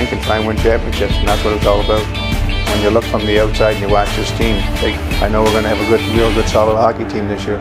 can try and win championships, and that's what it's all about. When you look from the outside and you watch this team, I know we're going to have a real good, solid hockey team this year.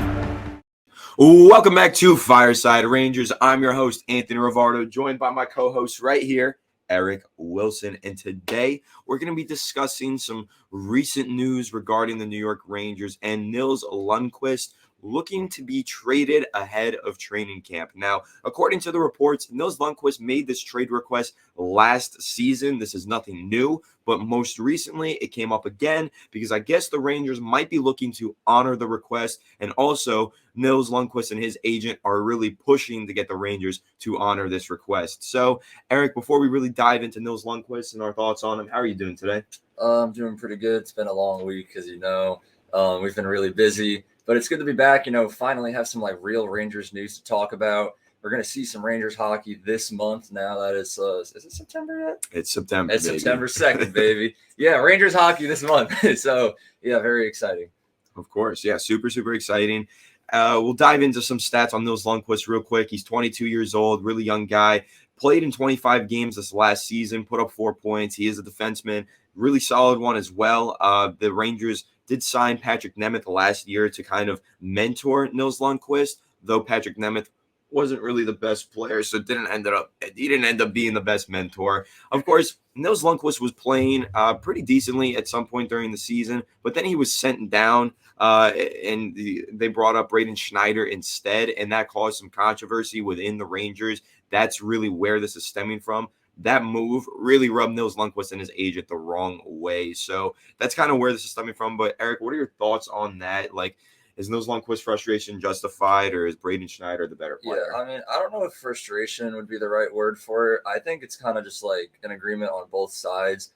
Welcome back to Fireside Rangers. I'm your host, Anthony Rivardo, joined by my co-host right here, Eric Wilson. And today we're going to be discussing some recent news regarding the New York Rangers and Nils Lundkvist looking to be traded ahead of training camp. Now, according to the reports, Nils Lundkvist made this trade request last season. This is nothing new, but most recently it came up again because I guess the Rangers might be looking to honor the request, and also Nils Lundkvist and his agent are really pushing to get the Rangers to honor this request. So, Eric, before we really dive into Nils Lundkvist and our thoughts on him, how are you doing today? I'm doing pretty good. It's been a long week, as you know. We've been really busy. But it's good to be back, finally have some real Rangers news to talk about. We're going to see some Rangers hockey this month now that is it September yet? It's September, It's baby. September 2nd, baby. Yeah, Rangers hockey this month. So, yeah, very exciting. Of course. Yeah, super, super exciting. We'll dive into some stats on Nils Lundkvist real quick. He's 22 years old, really young guy. Played in 25 games this last season, put up 4 points. He is a defenseman, really solid one as well. The Rangers did sign Patrick Nemeth last year to kind of mentor Nils Lundkvist, though Patrick Nemeth wasn't really the best player, so he didn't end up being the best mentor. Of course, Nils Lundkvist was playing pretty decently at some point during the season, but then he was sent down, and they brought up Braden Schneider instead, and that caused some controversy within the Rangers. That's really where this is stemming from. That move really rubbed Nils Lundkvist and his agent the wrong way. So that's kind of where this is stemming from. But, Eric, what are your thoughts on that? Is Nils Lundkvist's frustration justified, or is Braden Schneider the better player? Yeah, I don't know if frustration would be the right word for it. I think it's kind of just an agreement on both sides.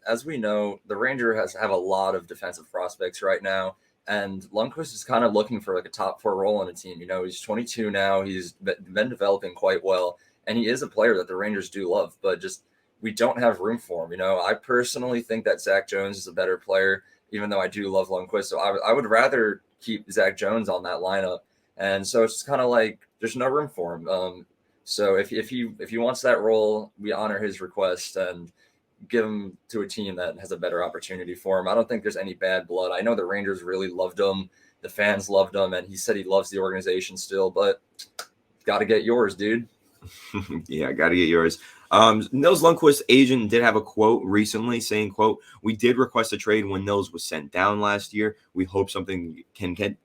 As we know, the Rangers have a lot of defensive prospects right now, and Lundkvist is kind of looking for a top 4 role on a team. He's 22 now. He's been developing quite well. And he is a player that the Rangers do love, but just we don't have room for him. I personally think that Zach Jones is a better player, even though I do love Lundkvist. So I would rather keep Zach Jones on that lineup. And so it's just kind of there's no room for him. So if he wants that role, we honor his request and give him to a team that has a better opportunity for him. I don't think there's any bad blood. I know the Rangers really loved him. The fans loved him, and he said he loves the organization still, but got to get yours, dude. Yeah, got to get yours. Nils Lundkvist's agent did have a quote recently saying, quote, "We did request a trade when Nils was sent down last year. We hope something can get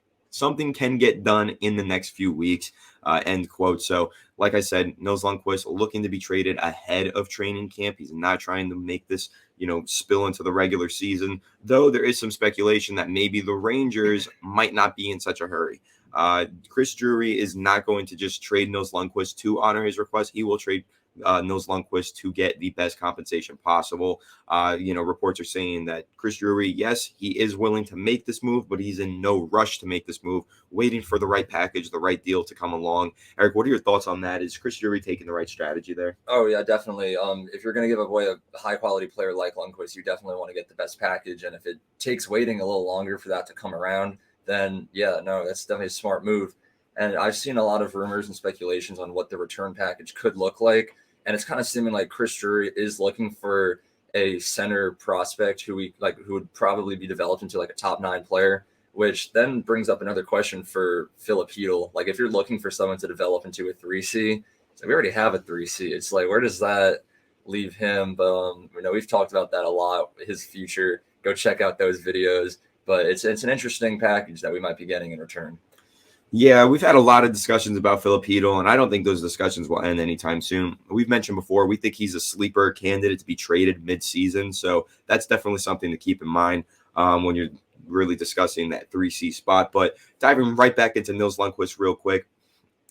done in the next few weeks," end quote. So, like I said, Nils Lundkvist looking to be traded ahead of training camp. He's not trying to make this, spill into the regular season, though there is some speculation that maybe the Rangers might not be in such a hurry. Chris Drury is not going to just trade Nils Lundkvist to honor his request. He will trade Nils Lundkvist to get the best compensation possible. Reports are saying that Chris Drury, yes, he is willing to make this move, but he's in no rush to make this move, waiting for the right package, the right deal to come along. Eric, what are your thoughts on that? Is Chris Drury taking the right strategy there? Oh, yeah, definitely. If you're going to give away a high-quality player like Lundkvist, you definitely want to get the best package, and if it takes waiting a little longer for that to come around, then that's definitely a smart move. And I've seen a lot of rumors and speculations on what the return package could look like. And it's kind of seeming like Chris Drury is looking for a center prospect who would probably be developed into a top 9 player, which then brings up another question for Filipino. If you're looking for someone to develop into a 3C, we already have a 3C. It's where does that leave him? But we've talked about that a lot, his future. Go check out those videos. But it's an interesting package that we might be getting in return. Yeah, we've had a lot of discussions about Filipino, and I don't think those discussions will end anytime soon. We've mentioned before, we think he's a sleeper candidate to be traded mid-season, so that's definitely something to keep in mind when you're really discussing that 3C spot. But diving right back into Nils Lundkvist real quick,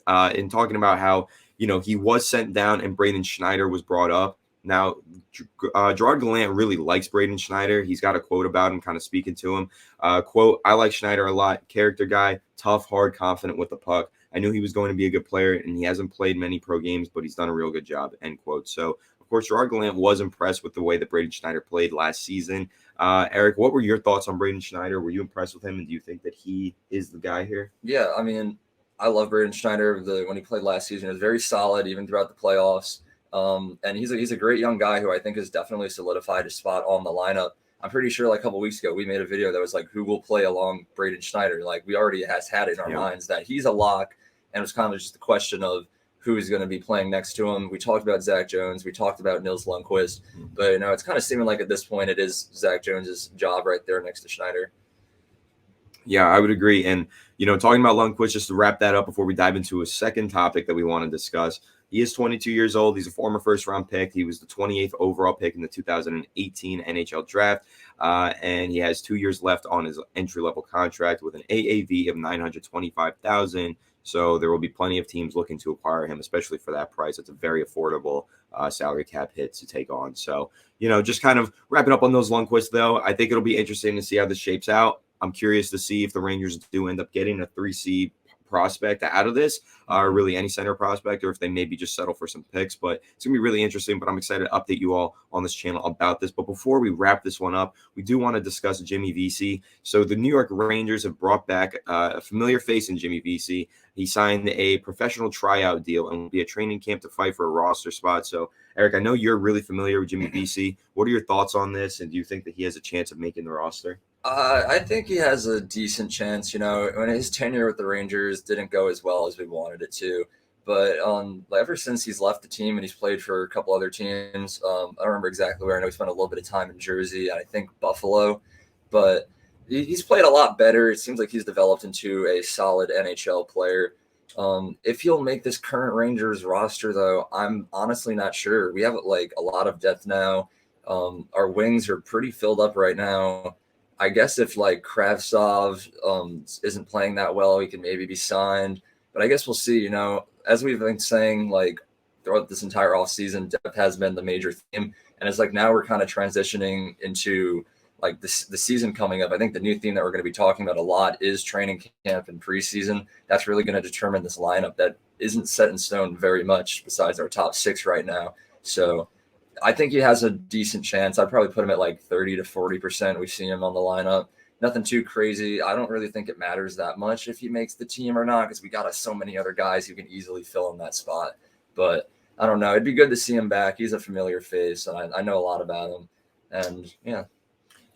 and talking about how, he was sent down and Braden Schneider was brought up. Now, Gerard Gallant really likes Braden Schneider. He's got a quote about him, kind of speaking to him. Quote, "I like Schneider a lot. Character guy, tough, hard, confident with the puck. I knew he was going to be a good player, and he hasn't played many pro games, but he's done a real good job," end quote. So, of course, Gerard Gallant was impressed with the way that Braden Schneider played last season. Eric, what were your thoughts on Braden Schneider? Were you impressed with him, and do you think that he is the guy here? Yeah, I love Braden Schneider. When he played last season, it was very solid, even throughout the playoffs. And he's a great young guy who I think has definitely solidified his spot on the lineup. I'm pretty sure like a couple weeks ago we made a video that was like who will play along Braden Schneider. Like we already had it in our minds that he's a lock, and it was kind of just a question of who is going to be playing next to him. We talked about Zach Jones, we talked about Nils Lundkvist, but it's kind of seeming like at this point it is Zach Jones's job right there next to Schneider. Yeah, I would agree. And talking about Lundkvist, just to wrap that up before we dive into a second topic that we want to discuss. He is 22 years old. He's a former first-round pick. He was the 28th overall pick in the 2018 NHL draft, and he has 2 years left on his entry-level contract with an AAV of $925,000. So there will be plenty of teams looking to acquire him, especially for that price. It's a very affordable salary cap hit to take on. So, just kind of wrapping up on those Lundkvist, though, I think it'll be interesting to see how this shapes out. I'm curious to see if the Rangers do end up getting a 3C prospect out of this, or really any center prospect, or if they maybe just settle for some picks. But it's gonna be really interesting. But I'm excited to update you all on this channel about this. But before we wrap this one up, we do want to discuss Jimmy Vesey. So the New York Rangers have brought back a familiar face in Jimmy Vesey. He signed a professional tryout deal and will be a training camp to fight for a roster spot. So Eric, I know you're really familiar with Jimmy Vesey. What are your thoughts on this, and do you think that he has a chance of making the roster? I think he has a decent chance. When his tenure with the Rangers didn't go as well as we wanted it to, but ever since he's left the team and he's played for a couple other teams, I don't remember exactly where. I know he spent a little bit of time in Jersey and I think Buffalo, but he's played a lot better. It seems like he's developed into a solid NHL player. If he'll make this current Rangers roster, though, I'm honestly not sure. We have like a lot of depth now. Our wings are pretty filled up right now. I guess if like Kravtsov isn't playing that well, he can maybe be signed. But I guess we'll see. As we've been saying, like throughout this entire offseason, depth has been the major theme, and it's like now we're kind of transitioning into like the season coming up. I think the new theme that we're going to be talking about a lot is training camp and preseason. That's really going to determine this lineup that isn't set in stone very much besides our top 6 right now. So I think he has a decent chance. I'd probably put him at like 30 to 40%. We see him on the lineup. Nothing too crazy. I don't really think it matters that much if he makes the team or not, because we got so many other guys who can easily fill in that spot. But I don't know. It'd be good to see him back. He's a familiar face, and I know a lot about him. And yeah.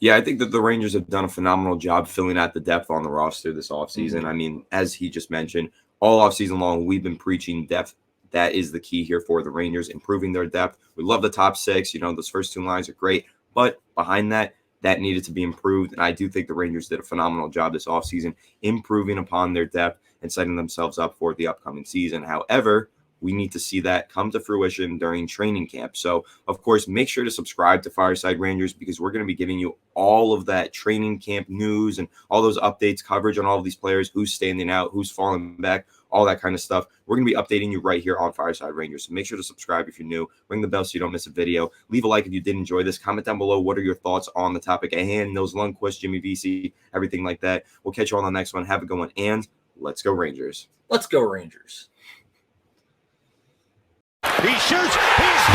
Yeah, I think that the Rangers have done a phenomenal job filling out the depth on the roster this offseason. I mean, as he just mentioned, all offseason long, we've been preaching depth. That is the key here for the Rangers, improving their depth. We love the top 6. Those first 2 lines are great. But behind that needed to be improved. And I do think the Rangers did a phenomenal job this offseason, improving upon their depth and setting themselves up for the upcoming season. However, we need to see that come to fruition during training camp. So, of course, make sure to subscribe to Fireside Rangers, because we're going to be giving you all of that training camp news and all those updates, coverage on all of these players, who's standing out, who's falling back, all that kind of stuff. We're going to be updating you right here on Fireside Rangers. So make sure to subscribe if you're new. Ring the bell so you don't miss a video. Leave a like if you did enjoy this. Comment down below what are your thoughts on the topic at hand, Nils Lundkvist, Jimmy Vesey, everything like that. We'll catch you on the next one. Have a good one, and let's go Rangers. Let's go Rangers. He shoots. He's